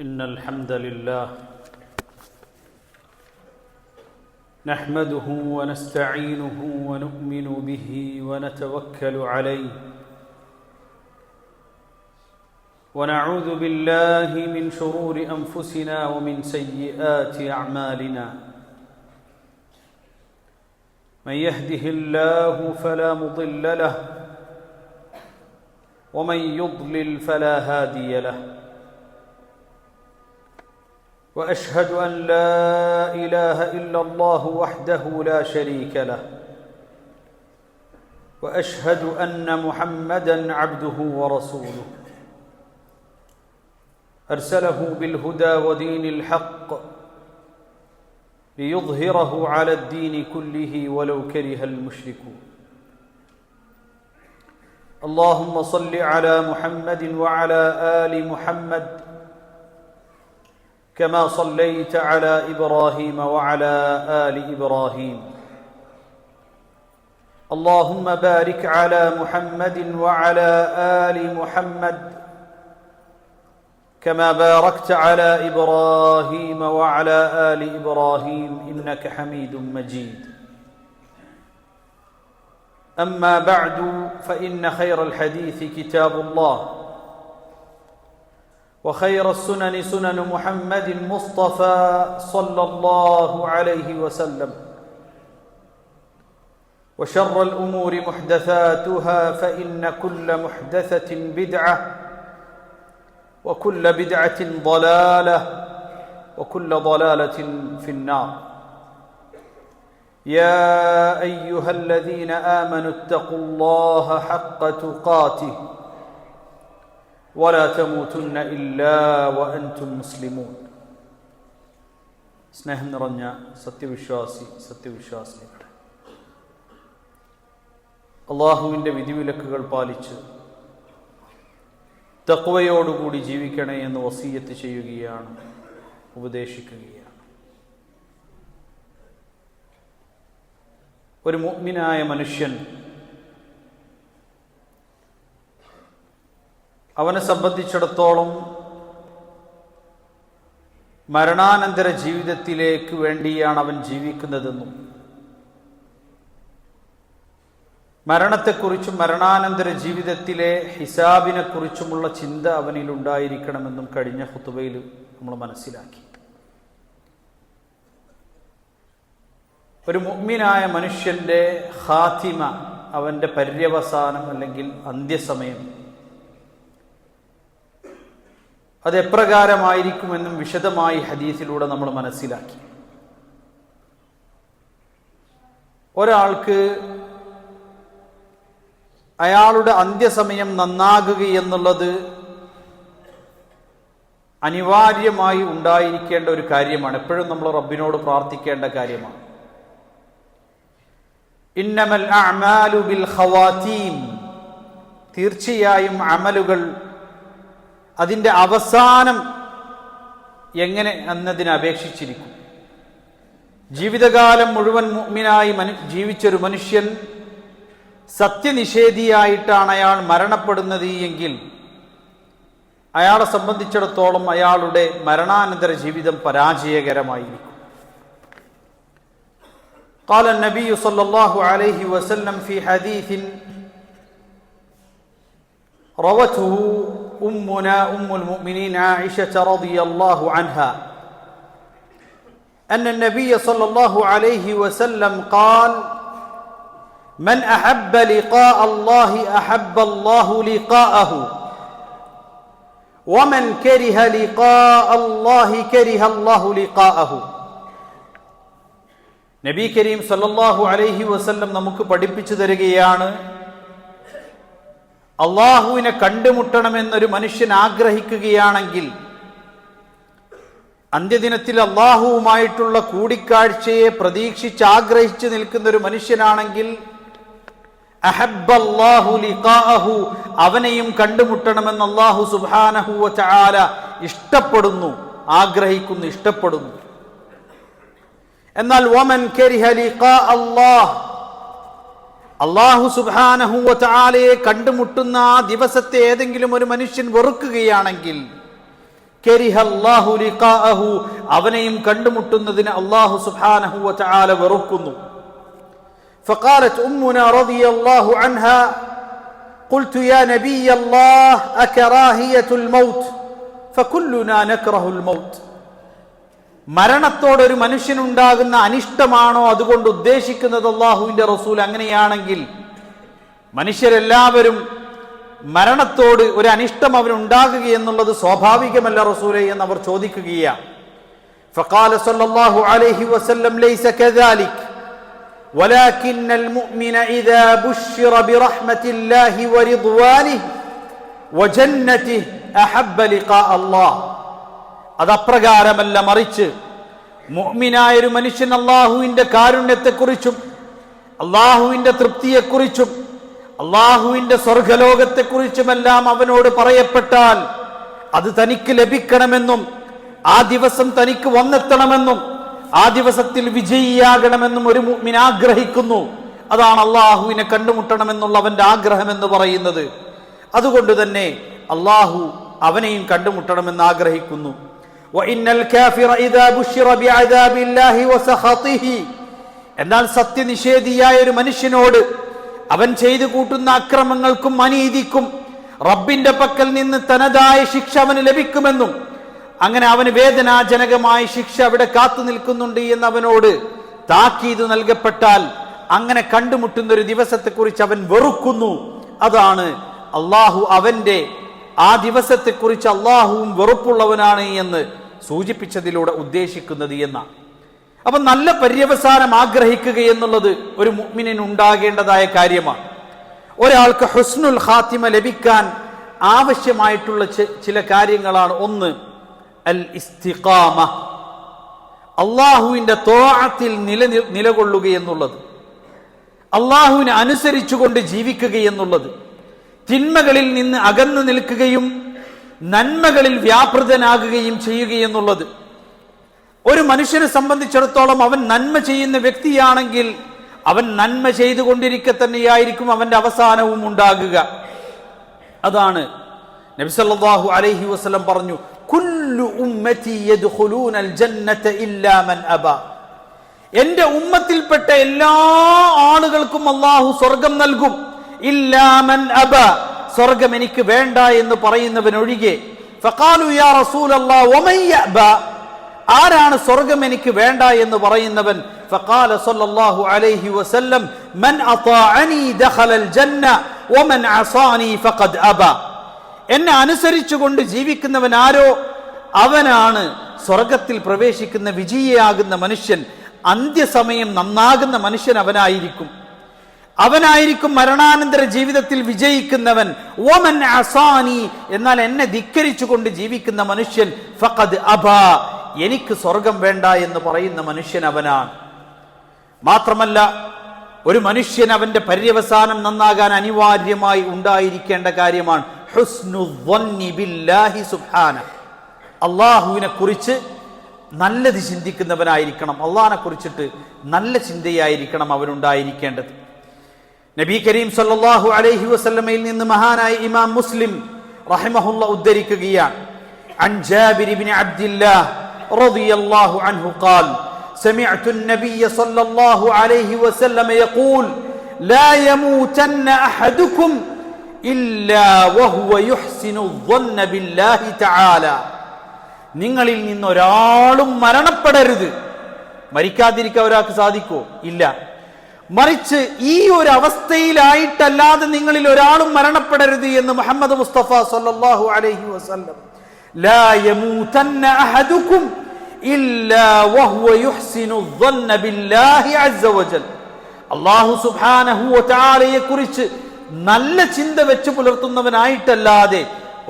إن الحمد لله نحمده ونستعينه ونؤمن به ونتوكل عليه ونعوذ بالله من شرور أنفسنا ومن سيئات أعمالنا من يهده الله فلا مضل له ومن يضلل فلا هادي له وأشهد أن لا إله إلا الله وحده لا شريك له وأشهد أن محمدًا عبده ورسوله أرسله بالهدى ودين الحق ليظهره على الدين كله ولو كره المشركون اللهم صل على محمد وعلى آل محمد كما صليت على إبراهيم وعلى آل إبراهيم اللهم بارك على محمد وعلى آل محمد كما باركت على إبراهيم وعلى آل إبراهيم إنك حميد مجيد أما بعد فإن خير الحديث كتاب الله وخير السنن سنن محمد مصطفى صلى الله عليه وسلم وشر الأمور محدثاتها فإن كل محدثة بدعة وكل بدعة ضلالة وكل ضلالة في النار يا أيها الذين آمنوا اتقوا الله حق تقاته ولا تموتن إلا وأنتم مسلمون സ്നേഹം നിറഞ്ഞ സത്യവിശ്വാസികളെ, അള്ളാഹുവിൻ്റെ വിധിവിലക്കുകൾ പാലിച്ച് തഖ്വയോടുകൂടി ജീവിക്കണേ എന്ന് വസിയ്യത്ത് ചെയ്യുകയാണ്, ഉപദേശിക്കുകയാണ്. ഒരു മുഅ്മിനായ മനുഷ്യൻ അവനെ സംബന്ധിച്ചിടത്തോളം മരണാനന്തര ജീവിതത്തിലേക്ക് വേണ്ടിയാണ് അവൻ ജീവിക്കുന്നതെന്നും മരണത്തെക്കുറിച്ചും മരണാനന്തര ജീവിതത്തിലെ ഹിസാബിനെക്കുറിച്ചുമുള്ള ചിന്ത അവനിൽ ഉണ്ടായിരിക്കണമെന്നും കഴിഞ്ഞ ഖുതുബയിൽ നമ്മൾ മനസ്സിലാക്കി. ഒരു മുഅ്മിനായ മനുഷ്യന്റെ ഖാത്തിമ, അവന്റെ പര്യവസാനം അല്ലെങ്കിൽ അന്ത്യസമയം, അത് എപ്രകാരമായിരിക്കുമെന്നും വിശദമായി ഹദീസിലൂടെ നമ്മൾ മനസ്സിലാക്കി. ഒരാൾക്ക് അയാളുടെ അന്ത്യസമയം നന്നാകുകയെന്നുള്ളത് അനിവാര്യമായി ഉണ്ടായിരിക്കേണ്ട ഒരു കാര്യമാണ്. എപ്പോഴും നമ്മൾ റബ്ബിനോട് പ്രാർത്ഥിക്കേണ്ട കാര്യമാണ്. ഇന്നമൽ അഅ്മാലു ബിൽ ഖവാതീം, തീർച്ചയായും അമലുകൾ അതിൻ്റെ അവസാനം എങ്ങനെ എന്നതിനെ അപേക്ഷിച്ചിരിക്കും. ജീവിതകാലം മുഴുവൻ മുഅ്മിനായി ജീവിച്ചൊരു മനുഷ്യൻ സത്യനിഷേധിയായിട്ടാണ് അയാൾ മരണപ്പെടുന്നത് എങ്കിൽ അയാളെ സംബന്ധിച്ചിടത്തോളം അയാളുടെ മരണാനന്തര ജീവിതം പരാജയകരമായിരിക്കും. قال النبي صلى الله عليه وسلم في حديث روته أمنا أم المؤمنين عائشة رضي الله عنها أن النبي صلى الله عليه وسلم قال من أحب لقاء الله أحب الله لقاءه ومن كره لقاء الله كره الله لقاءه. നബി കരീം സല്ലല്ലാഹു അലൈഹി വസല്ലം നമുക്ക് പഠിപ്പിച്ചു തരികയാണ്, അള്ളാഹുവിനെ കണ്ടുമുട്ടണമെന്നൊരു മനുഷ്യൻ ആഗ്രഹിക്കുകയാണെങ്കിൽ, അന്ത്യദിനത്തിൽ അള്ളാഹുവുമായിട്ടുള്ള കൂടിക്കാഴ്ചയെ പ്രതീക്ഷിച്ച് ആഗ്രഹിച്ചു നിൽക്കുന്ന ഒരു മനുഷ്യനാണെങ്കിൽ അഹബ്ബല്ലാഹു ലിഖാഅഹു, അവനെയും കണ്ടുമുട്ടണമെന്ന് അള്ളാഹു സുബ്ഹാനഹു വ തആല ഇഷ്ടപ്പെടുന്നു, ആഗ്രഹിക്കുന്നു, ഇഷ്ടപ്പെടുന്നു. എന്നാൽ വമൻ കരിഹ ലിഖാഅ അല്ലാഹ്, അള്ളാഹു സുബ്ഹാനഹു വ തആലയെ കണ്ടുമുട്ടുന്ന ആ ദിവസത്തെ ഏതെങ്കിലും ഒരു മനുഷ്യൻ വെറുക്കുകയാണെങ്കിൽ കരിഹല്ലാഹു ലിഖാഅഹു, അവനെയും കണ്ടുമുട്ടുന്നതിന് അല്ലാഹു സുബ്ഹാനഹു വ തആല വെറുക്കുന്നു. ഫഖാലത് ഉമ്മുനാ റളിയല്ലാഹു അൻഹാ ഖുൽതു യാ നബിയല്ലാഹ് അകറാഹിയത്തുൽ മൗത്ത് ഫകുല്ലുനാ നക്റഹുൽ മൗത്ത്. മരണത്തോടൊരു മനുഷ്യനുണ്ടാകുന്ന അനിഷ്ടമാണോ അതുകൊണ്ട് ഉദ്ദേശിക്കുന്നത് അല്ലാഹുവിന്റെ റസൂൽ? അങ്ങനെയാണെങ്കിൽ മനുഷ്യരെല്ലാവരും മരണത്തോട് ഒരു അനിഷ്ടം അവനുണ്ടാകുക എന്നുള്ളത് സ്വാഭാവികമല്ല റസൂലേ എന്ന് അവർ ചോദിക്കുകയാണ്. ഫഖാല സല്ലല്ലാഹു അലൈഹി വസല്ലം ലൈസ കദാലിക് വലാകിന്നൽ മുഅ്മിന ഇദാ ബുശ്ശിറ ബിറഹ്മത്തില്ലാഹി വറിദ്വാനിഹി വജന്നതിഹി അഹബ്ബ ലിഖാ അല്ലാഹ്. അതപ്രകാരമല്ല, മറിച്ച് മുഅ്മിനായൊരു മനുഷ്യൻ അല്ലാഹുവിന്റെ കാരുണ്യത്തെക്കുറിച്ചും അല്ലാഹുവിന്റെ തൃപ്തിയെക്കുറിച്ചും അല്ലാഹുവിന്റെ സ്വർഗലോകത്തെക്കുറിച്ചുമെല്ലാം അവനോട് പറയപ്പെട്ടാൽ അത് തനിക്ക് ലഭിക്കണമെന്നും ആ ദിവസം തനിക്ക് വന്നെത്തണമെന്നും ആ ദിവസത്തിൽ വിജയിയാകണമെന്നും ഒരു മുഅ്മിൻ ആഗ്രഹിക്കുന്നു. അതാണ് അല്ലാഹുവിനെ കണ്ടുമുട്ടണമെന്നുള്ള അവന്റെ ആഗ്രഹം എന്ന് പറയുന്നത്. അതുകൊണ്ട് തന്നെ അല്ലാഹു അവനെയും കണ്ടുമുട്ടണമെന്ന് ആഗ്രഹിക്കുന്നു. വഇന്നൽ കാഫിറ ഇദാ ബുശ്ശിറ ബിഅദാബില്ലാഹി വസഖതിഹി, എന്നാൽ സത്യനിഷേധിയായ ഒരു മനുഷ്യനോട് അവൻ ചെയ്തു കൂട്ടുന്ന അക്രമങ്ങൾക്കും അനീതിക്കും റബ്ബിന്റെ പക്കൽ നിന്ന് തനതായ ശിക്ഷ അവന് ലഭിക്കുമെന്നും അങ്ങനെ അവന് വേദനാജനകമായ ശിക്ഷ അവിടെ കാത്തു നിൽക്കുന്നുണ്ട് എന്ന് അവനോട് താക്കീത് നൽകപ്പെട്ടാൽ അങ്ങനെ കണ്ടുമുട്ടുന്ന ഒരു ദിവസത്തെക്കുറിച്ച് അവൻ വെറുക്കുന്നു. അതാണ് അള്ളാഹു അവന്റെ ആ ദിവസത്തെക്കുറിച്ച് അള്ളാഹുവും വെറുപ്പുള്ളവനാണ് എന്ന് സൂചിപ്പിച്ചതിലൂടെ ഉദ്ദേശിക്കുന്നത് എന്നാണ്. അപ്പൊ നല്ല പര്യവസാനം ആഗ്രഹിക്കുക എന്നുള്ളത് ഒരു മുഅ്മിനിന് ഉണ്ടാകേണ്ടതായ കാര്യമാണ്. ഒരാൾക്ക് ഹുസ്നുൽ ഖാത്തിമ ലഭിക്കാൻ ആവശ്യമായിട്ടുള്ള ചില കാര്യങ്ങളാണ്. ഒന്ന്, അൽ ഇസ്തിഖാമ, അള്ളാഹുവിന്റെ ത്വാഅത്തിൽ നിലകൊള്ളുക എന്നുള്ളത്, അള്ളാഹുവിനെ അനുസരിച്ചുകൊണ്ട് ജീവിക്കുക എന്നുള്ളത്, തിന്മകളിൽ നിന്ന് അകന്നു നിൽക്കുകയും നന്മകളിൽ വ്യാപൃതനാകുകയും ചെയ്യുക എന്നുള്ളത്. ഒരു മനുഷ്യനെ സംബന്ധിച്ചിടത്തോളം അവൻ നന്മ ചെയ്യുന്ന വ്യക്തിയാണെങ്കിൽ അവൻ നന്മ ചെയ്തുകൊണ്ടിരിക്കെ തന്നെയായിരിക്കും അവന്റെ അവസാനവും ഉണ്ടാകുക. അതാണ് നബി സല്ലല്ലാഹു അലൈഹി വസല്ലം പറഞ്ഞു, കുല്ലു ഉമ്മതി യദ്ഖുലൂനൽ ജന്നത ഇല്ലാ മൻ അബാ, എന്റെ ഉമ്മത്തിൽപ്പെട്ട എല്ലാ ആളുകൾക്കും അല്ലാഹു സ്വർഗം നൽകും. ഇല്ലാ മൻ അബാ, സ്വർഗം എനിക്ക് വേണ്ട എന്ന് പറയുന്നവൻ ഒഴികെ. ഫഖാലു യാ റസൂലല്ലാഹ് വമൻ യഅബാ, ആരാണ് സ്വർഗം എനിക്ക് വേണ്ട എന്ന് പറയുന്നവൻ? ഫഖാല സല്ലല്ലാഹു അലൈഹി വസല്ലം മൻ അതാഅനി ദഖലൽ ജന്ന വമൻ അസാനി ഫഖദ് അബാ, എന്നെ അനുസരിച്ചുകൊണ്ട് ജീവിക്കുന്നവൻ ആരോ അവനാണ് സ്വർഗത്തിൽ പ്രവേശിക്കുന്ന വിജയിയാകുന്ന മനുഷ്യൻ. അന്ത്യസമയം നന്നാകുന്ന മനുഷ്യൻ അവനായിരിക്കും മരണാനന്തര ജീവിതത്തിൽ വിജയിക്കുന്നവൻ. വമൻ അസാനി, എന്നാൽ എന്നെ ധിക്കരിച്ചുകൊണ്ട് ജീവിക്കുന്ന മനുഷ്യൻ ഫഖദ് അബാ, എനിക്ക് സ്വർഗം വേണ്ട എന്ന് പറയുന്ന മനുഷ്യൻ അവനാണ്. മാത്രമല്ല, ഒരു മനുഷ്യൻ അവന്റെ പര്യവസാനം നന്നാകാൻ അനിവാര്യമായി ഉണ്ടായിരിക്കേണ്ട കാര്യമാണ് ഹുസ്നുദ്ദന്നി ബില്ലാഹി സുബ്ഹാനഹു, അള്ളാഹുവിനെ കുറിച്ച് നല്ലത് ചിന്തിക്കുന്നവനായിരിക്കണം. അള്ളാഹിനെ കുറിച്ചിട്ട് നല്ല ചിന്തയായിരിക്കണം അവനുണ്ടായിരിക്കേണ്ടത്. നബി കരീം സല്ലല്ലാഹു അലൈഹി വസല്ലമയിൽ നിന്ന് മഹാനായ ഇമാം മുസ്ലിം റഹിമഹുല്ല ഉദ്ധരിക്കുകയാണ്, അൻ ജാബിർ ഇബ്നു അബ്ദില്ലാഹ് റളിയല്ലാഹു അൻഹു ഖാൽ സമിഅതു النبي صلى الله عليه وسلم يقول لا يموتن احدكم الا وهو يحسن الظن بالله تعالى, നിങ്ങളിൽ നിന്ന് ഒരാളും മരണപ്പെടരുത്. മരിക്കാതിരിക്കാൻ ഒരാൾക്ക് സാധിക്കോ? ഇല്ല. മറിച്ച് ഈ ഒരു അവസ്ഥയിലായിട്ടല്ലാതെ നിങ്ങളിൽ ഒരാളും മരണപ്പെടരുത് എന്ന് മുഹമ്മദ് മുസ്തഫ സല്ലല്ലാഹു അലൈഹി വസല്ലം. ലാ യമൂതന്ന അഹദുക്കും ഇല്ലാ വഹുവ യുഹ്സിനു الظن ബില്ലാഹി അസ്സ വജൽ, അല്ലാഹു സുബ്ഹാനഹു വ തആലയെ കുറിച്ച് നല്ല ചിന്ത വെച്ച് പുലർത്തുന്നവനായിട്ടല്ലാതെ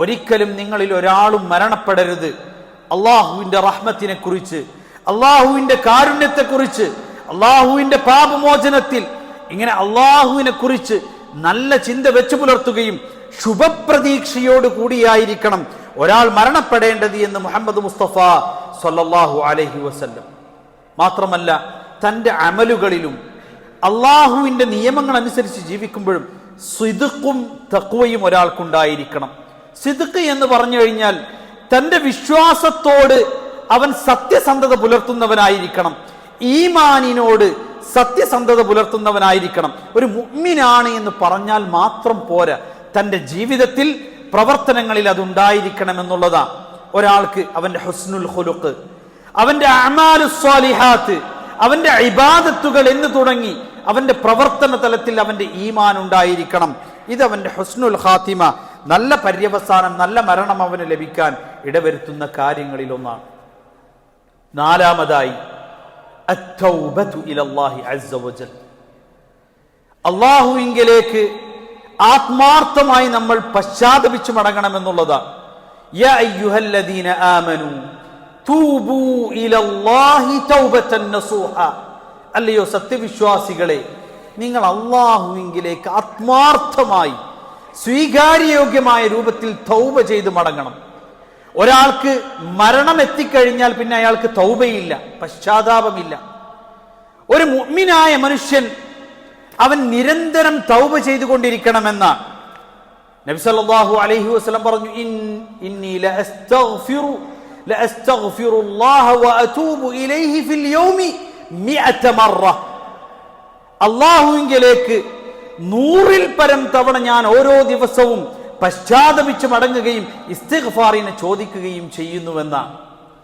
ഒരിക്കലും നിങ്ങളിൽ ഒരാളും മരണപ്പെടരുത്. അള്ളാഹുവിന്റെ റഹ്മത്തിനെ കുറിച്ച്, അള്ളാഹുവിന്റെ കാരുണ്യത്തെ കുറിച്ച്, അള്ളാഹുവിന്റെ പാപമോചനത്തിൽ ഇങ്ങനെ അള്ളാഹുവിനെ കുറിച്ച് നല്ല ചിന്ത വെച്ച് പുലർത്തുകയും ശുഭപ്രതീക്ഷയോട് കൂടിയായിരിക്കണം ഒരാൾ മരണപ്പെടേണ്ടത് എന്ന് മുഹമ്മദ് മുസ്തഫ സല്ലല്ലാഹു അലൈഹി വസല്ലം. മാത്രമല്ല, തന്റെ അമലുകളിലും അള്ളാഹുവിന്റെ നിയമങ്ങൾ അനുസരിച്ച് ജീവിക്കുമ്പോഴും സിദ്ഖും തഖ്വയും ഒരാൾക്കുണ്ടായിരിക്കണം. സിദ്ഖ് എന്ന് പറഞ്ഞു കഴിഞ്ഞാൽ തന്റെ വിശ്വാസത്തോട് അവൻ സത്യസന്ധത പുലർത്തുന്നവനായിരിക്കണം, ഈമാനിനോട് സത്യസന്ധത പുലർത്തുന്നവനായിരിക്കണം. ഒരു മുഅ്മിനാണ് എന്ന് പറഞ്ഞാൽ മാത്രം പോരാ, തന്റെ ജീവിതത്തിൽ പ്രവർത്തനങ്ങളിൽ അതുണ്ടായിരിക്കണമെന്നുള്ളതാണ്. ഒരാൾക്ക് അവന്റെ ഹുസ്നുൽ ഖുലുഖ്, അവന്റെ അഅമാലുസ് സ്വാലിഹാത്ത്, അവന്റെ ഇബാദത്തുകൾ എന്ന് തുടങ്ങി അവന്റെ പ്രവർത്തന തലത്തിൽ അവന്റെ ഈമാൻ ഉണ്ടായിരിക്കണം. ഇത് അവന്റെ ഹുസ്നുൽ ഖാത്തിമ, നല്ല പര്യവസാനം, നല്ല മരണം അവന് ലഭിക്കാൻ ഇടവരുത്തുന്ന കാര്യങ്ങളിൽ ഒന്നാണ്. നാലാമതായി അത്തൗബതു ഇലല്ലാഹി അസ്സ വജൽ, അല്ലാഹുവിങ്കലേക്ക് ആത്മാർത്ഥമായി നമ്മൾ പശ്ചാത്തപിച്ചു മടങ്ങണമെന്നുള്ളതാണ്. യാ അയ്യുഹല്ലദീന ആമനൂ തൂബൂ ഇലല്ലാഹി തൗബതൻ നസൂഹ, അല്ലയോ സത്യവിശ്വാസികളെ, നിങ്ങൾ അല്ലാഹുവിങ്കലേക്ക് ആത്മാർത്ഥമായി സ്വീകാര്യോഗ്യമായ രൂപത്തിൽ തൗബ ചെയ്ത് മടങ്ങണം. ഒരാൾക്ക് മരണം എത്തിക്കഴിഞ്ഞാൽ പിന്നെ അയാൾക്ക് തൗബയില്ല, പശ്ചാത്താപമില്ല. ഒരു മുഅ്മിനായ മനുഷ്യൻ അവൻ നിരന്തരം തൗബ ചെയ്തുകൊണ്ടിരിക്കണമെന്നാണ്. നബി സല്ലല്ലാഹു അലൈഹി വസല്ലം പറഞ്ഞു, ഇന്നി ലഅസ്തഗ്ഫിറുല്ലാഹ വഅതൂബു ഇലൈഹി ഫിൽ യൗമി 100 മറ. അല്ലാഹുവിങ്കലേക്ക് 100-ൽ പരം തവണ ഞാൻ ഓരോ ദിവസവും പശ്ചാത്തപിച്ച് മടങ്ങുകയും ഇസ്തിഗ്ഫാറിനെ ചോദിക്കുകയും ചെയ്യുന്നുവെന്നാണ്.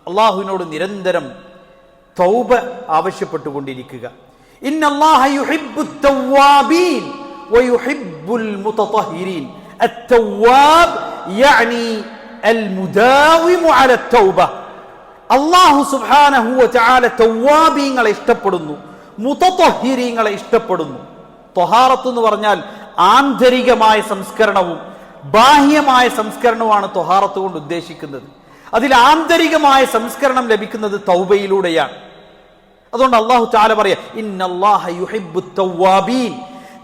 അള്ളാഹുവിനോട് നിരന്തരം തൗബ ആവശ്യപ്പെട്ടുകൊണ്ടിരിക്കുക. ഇന്നല്ലാഹ യുഹിബ്ബുത് തവ്വാബീൻ വയുഹിബ്ബുൽ മുതതഹിരീൻ. അത്തവ്വാബ് യഅനി അൽ മുദാവിമു അല തൗബ. അല്ലാഹു സുബ്ഹാനഹു വ തആല തവ്വാബീങ്ങളെ ഇഷ്ടപ്പെടുന്നു, മുതതഹിരീങ്ങളെ ഇഷ്ടപ്പെടുന്നു. ത്വഹാറത്ത് എന്ന് പറഞ്ഞാൽ ആന്തരികമായ സംസ്കരണവും ബാഹ്യമായ സംസ്കരണവുമാണ് ത്വഹാറത്ത് കൊണ്ട് ഉദ്ദേശിക്കുന്നത്. അതിൽ ആന്തരികമായ സംസ്കരണം ലഭിക്കുന്നത് തൗബയിലൂടെയാണ്. അതുകൊണ്ട് അല്ലാഹു തആല പറയാ, ഇന്നല്ലാഹ യുഹിബ്ബുത് തവ്വാബീൻ.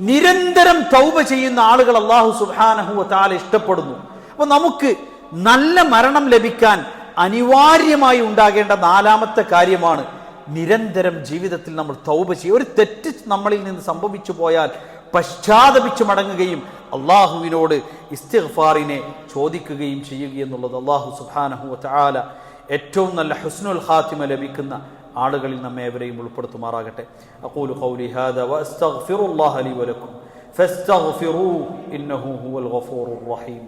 നിരന്തരം തൗബ ചെയ്യുന്ന ആളുകൾ അല്ലാഹു സുബ്ഹാനഹു വ തആല ഇഷ്ടപ്പെടുന്നു. അപ്പൊ നമുക്ക് നല്ല മരണം ലഭിക്കാൻ അനിവാര്യമായി ഉണ്ടാകേണ്ട നാലാമത്തെ കാര്യമാണ് നിരന്തരം ജീവിതത്തിൽ നമ്മൾ തൗബ ചെയ്യുക. ഒരു തെറ്റ് നമ്മളിൽ നിന്ന് സംഭവിച്ചു പോയാൽ പശ്ചാത്തപിച്ചു മടങ്ങുകയും അള്ളാഹുവിനോട് ഇസ്തിഗ്ഫാറിനെ ചോദിക്കുകയും ചെയ്യുക എന്നുള്ളത്. അള്ളാഹു സുബ്ഹാനഹു വ തആല ഏറ്റവും നല്ല ഹുസ്നുൽ ഖാത്തിമ ലഭിക്കുന്ന ആളുകളിൽ നമ്മെ ഏവരെയും ഉൾപ്പെടുത്തുമാറാകട്ടെ. അഖൂലു ഖൗലി ഹാദാ വഅസ്തഗ്ഫിറുല്ലാഹ ലി വലക്കും ഫസ്തഗ്ഫിറൂഹു ഇന്നഹു ഹുവൽ ഗഫൂറുർ റഹീം.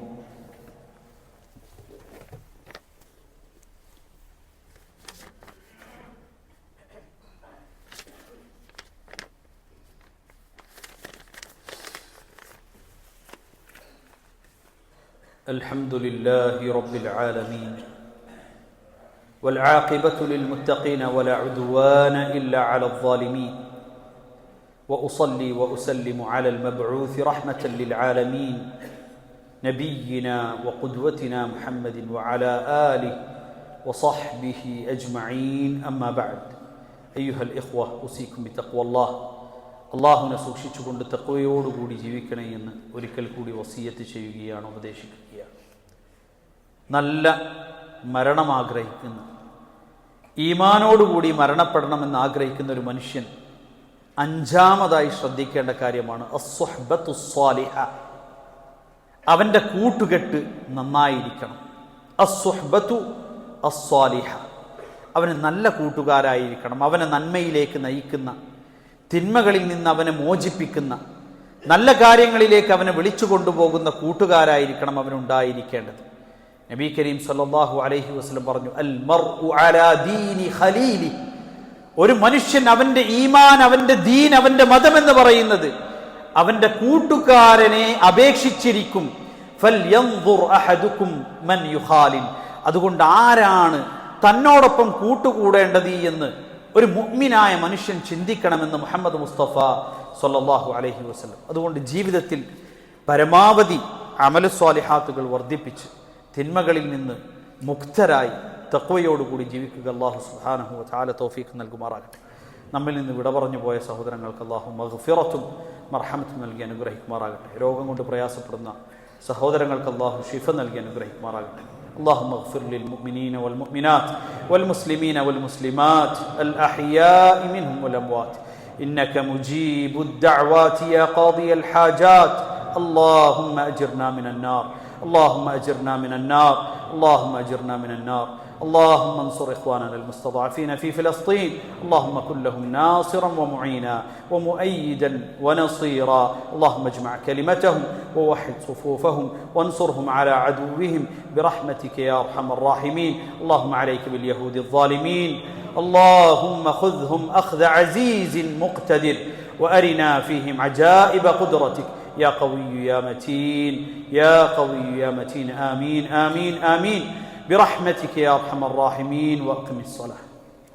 الحمد لله رب العالمين والعاقبة للمتقين ولا عدوان إلا على الظالمين وأصلي وأسلم على المبعوث رحمة للعالمين نبينا وقدوتنا محمد وعلى آله وصحبه أجمعين. أما بعد أيها الإخوة أوصيكم بتقوى الله. അള്ളാഹുവിനെ സൂക്ഷിച്ചുകൊണ്ട് തഖ്വയോടുകൂടി ജീവിക്കണേ എന്ന് ഒരിക്കൽ കൂടി വസിയത്ത് ചെയ്യുകയാണ്, ഉപദേശിക്കുകയാണ്. നല്ല മരണം ആഗ്രഹിക്കുന്ന, ഈമാനോടുകൂടി മരണപ്പെടണമെന്ന് ആഗ്രഹിക്കുന്ന ഒരു മനുഷ്യൻ അഞ്ചാമതായി ശ്രദ്ധിക്കേണ്ട കാര്യമാണ് അസ്സുഹ്ബത്തു സ്വാലിഹ. അവന്റെ കൂട്ടുകെട്ട് നന്നായിരിക്കണം. അസ്സുഹ്ബത്തു അസ്വാലിഹ, അവന് നല്ല കൂട്ടുകാരായിരിക്കണം. അവനെ നന്മയിലേക്ക് നയിക്കുന്ന, തിന്മകളിൽ നിന്ന് അവനെ മോചിപ്പിക്കുന്ന, നല്ല കാര്യങ്ങളിലേക്ക് അവനെ വിളിച്ചു കൊണ്ടുപോകുന്ന കൂട്ടുകാരായിരിക്കണം അവനുണ്ടായിരിക്കേണ്ടത്. നബി കരീം സല്ലല്ലാഹു അലൈഹി വസല്ലം പറഞ്ഞു, അൽ മർഉ അലാ ദീനി ഖലീലി. ഒരു മനുഷ്യൻ അവന്റെ ഈമാൻ, അവന്റെ ദീൻ, അവന്റെ മതം എന്ന് പറയുന്നത് അവന്റെ കൂട്ടുകാരനെ അപേക്ഷിച്ചിരിക്കും. ഫൽയൻദുർ അഹദുക്കും മൻ യുഖാലിൻ. അതുകൊണ്ട് ആരാണ് തന്നോടൊപ്പം കൂട്ടുകൂടേണ്ടത് എന്ന് ഒരു മുഅ്മിനായ മനുഷ്യൻ ചിന്തിക്കണമെന്ന് മുഹമ്മദ് മുസ്തഫ സ്വല്ലല്ലാഹു അലൈഹി വസല്ലം. അതുകൊണ്ട് ജീവിതത്തിൽ പരമാവധി അമലു സ്വാലിഹാത്തുകൾ വർദ്ധിപ്പിച്ച് തിന്മകളിൽ നിന്ന് മുക്തരായി തഖ്വയോടുകൂടി ജീവിക്കുക. അല്ലാഹു സുബ്ഹാനഹു വ തആല തൗഫീഖ് നൽകുമാറാകട്ടെ. നമ്മിൽ നിന്ന് വിട പറഞ്ഞു പോയ സഹോദരങ്ങൾക്ക് അല്ലാഹു മഗ്ഫിറത്തും മർഹമത്തും നൽകി അനുഗ്രഹിക്കുമാറാകട്ടെ. രോഗം കൊണ്ട് പ്രയാസപ്പെടുന്ന സഹോദരങ്ങൾക്ക് അല്ലാഹു ശിഫ നൽകി അനുഗ്രഹിക്കുമാറാകട്ടെ. اللهم اغفر للمؤمنين والمؤمنات والمسلمين والمسلمات الأحياء منهم والأموات إنك مجيب الدعوات يا قاضي الحاجات. اللهم أجرنا من النار اللهم أجرنا من النار، اللهم أجرنا من النار. اللهم انصر إخواننا المستضعفين في فلسطين، اللهم كن لهم ناصرا ومعينا ومؤيدا ونصيرا. اللهم اجمع كلمتهم ووحد صفوفهم وانصرهم على عدوهم برحمتك يا أرحم الراحمين. اللهم عليك باليهود الظالمين، اللهم خذهم أخذ عزيز مقتدر وأرنا فيهم عجائب قدرتك يا قوي يا متين، يا قوي يا متين. آمين آمين آمين برحمتك يا أرحم الراحمين. وأقم الصلاة.